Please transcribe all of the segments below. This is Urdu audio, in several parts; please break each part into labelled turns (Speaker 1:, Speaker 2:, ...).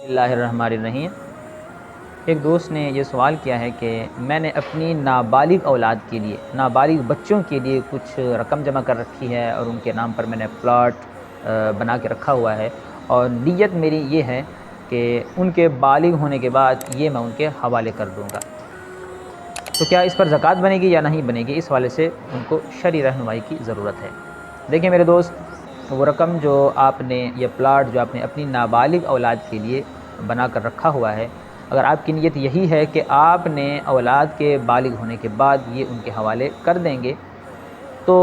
Speaker 1: اللہ الرحمن الرحیم۔ ایک دوست نے یہ سوال کیا ہے کہ میں نے اپنی نابالغ اولاد کے لیے، نابالغ بچوں کے لیے کچھ رقم جمع کر رکھی ہے اور ان کے نام پر میں نے پلاٹ بنا کے رکھا ہوا ہے، اور نیت میری یہ ہے کہ ان کے بالغ ہونے کے بعد یہ میں ان کے حوالے کر دوں گا، تو کیا اس پر زکوٰۃ بنے گی یا نہیں بنے گی؟ اس حوالے سے ان کو شرعی رہنمائی کی ضرورت ہے۔ دیکھیں میرے دوست، وہ رقم جو آپ نے، یہ پلاٹ جو آپ نے اپنی نابالغ اولاد کے لیے بنا کر رکھا ہوا ہے، اگر آپ کی نیت یہی ہے کہ آپ نے اولاد کے بالغ ہونے کے بعد یہ ان کے حوالے کر دیں گے، تو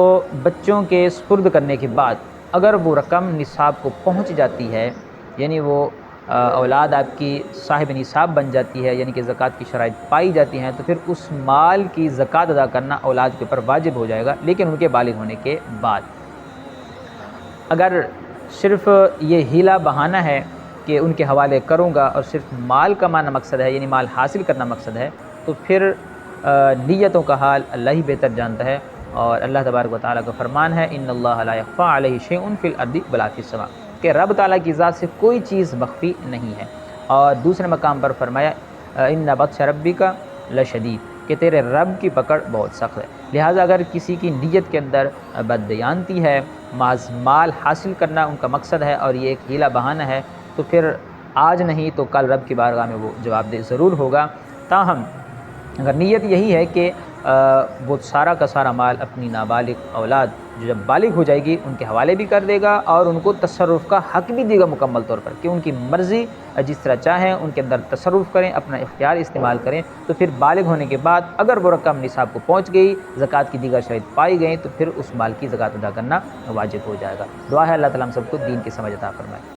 Speaker 1: بچوں کے سپرد کرنے کے بعد اگر وہ رقم نصاب کو پہنچ جاتی ہے، یعنی وہ اولاد آپ کی صاحب نصاب بن جاتی ہے، یعنی کہ زکوٰۃ کی شرائط پائی جاتی ہیں، تو پھر اس مال کی زکوٰۃ ادا کرنا اولاد کے اوپر واجب ہو جائے گا، لیکن ان کے بالغ ہونے کے بعد۔ اگر صرف یہ ہیلا بہانہ ہے کہ ان کے حوالے کروں گا اور صرف مال کمانا مقصد ہے، یعنی مال حاصل کرنا مقصد ہے، تو پھر نیتوں کا حال اللہ ہی بہتر جانتا ہے، اور اللہ تبارک و تعالیٰ کا فرمان ہے ان اللہ لا یخفی علیہ شیء فی الارض ولا فی السماء، کہ رب تعالیٰ کی ذات سے کوئی چیز مخفی نہیں ہے۔ اور دوسرے مقام پر فرمایا ان بطش ربک لشدید، کہ تیرے رب کی پکڑ بہت سخت ہے۔ لہٰذا اگر کسی کی نیت کے اندر بددیانتی ہے، محض مال حاصل کرنا ان کا مقصد ہے اور یہ ایک ہیلا بہانہ ہے، تو پھر آج نہیں تو کل رب کی بارگاہ میں وہ جواب دہ ضرور ہوگا۔ تاہم اگر نیت یہی ہے کہ وہ سارا کا سارا مال اپنی نابالغ اولاد جو جب بالغ ہو جائے گی ان کے حوالے بھی کر دے گا، اور ان کو تصرف کا حق بھی دے گا مکمل طور پر، کہ ان کی مرضی جس طرح چاہیں ان کے اندر تصرف کریں، اپنا اختیار استعمال کریں، تو پھر بالغ ہونے کے بعد اگر وہ رقم نصاب کو پہنچ گئی، زکوٰۃ کی دیگر شرائط پائی گئیں، تو پھر اس مال کی زکوٰۃ ادا کرنا واجب ہو جائے گا۔ دعا ہے اللہ تعالیٰ ہم سب کو دین کی سمجھ عطا فرمائے۔